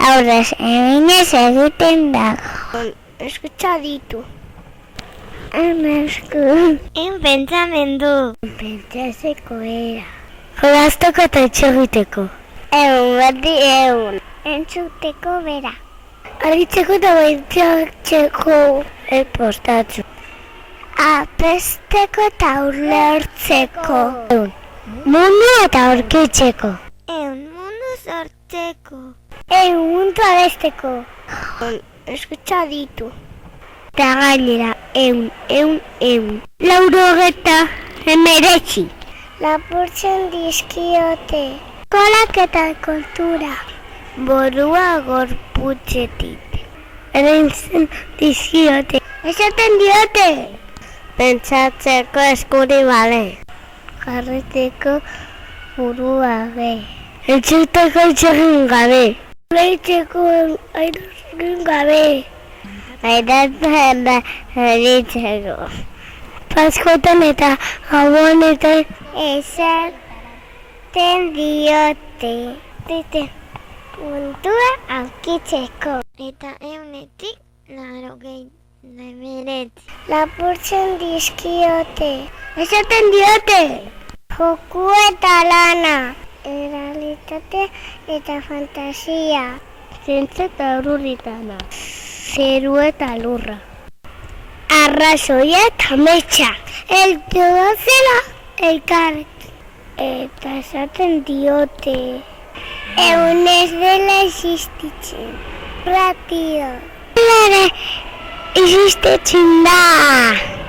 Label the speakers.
Speaker 1: aurrez eginez egiten dago.
Speaker 2: Eskutsa ditu.
Speaker 1: Esku.
Speaker 2: Pentsamendu.
Speaker 1: Pentsatzeko era. Jolasteko eta etxegiteko. Bati egun. Entzuteko bera. Aritzeko eta baitxatzeko postatzu. Apesteko eta ulertzeko. Mundu eta aurkitzeko.
Speaker 2: Mundu sortzeko.
Speaker 1: Mundu abesteko.
Speaker 2: Eskutsa ditu.
Speaker 1: Eta gainera, Laurogeta hemeretzi. Lapurtzen dizkiote. Kolak eta kultura. Borua gorputzetik. Erintzen dizkiote. Esaten diote. Pentsatzeko eskuri bale. Jarriteko burua be. Entzuteko itxegin gabe. Leitzeko airazkin gabe. Airazten da eritzeko. Paskotan eta gabonetan esaten diote. Muntua aurkitzeko. Eta eunetik 89. Lapurtzen dizkiote. Esaten diote. Joku eta lana. Errealitate eta fantasia. Zientza eta urruritana. Zeru eta lurra. Arrazoia eta metxa. Dozela elkar. Eta esaten diote. Ez dela existitzen. Ratio. Existitzen da.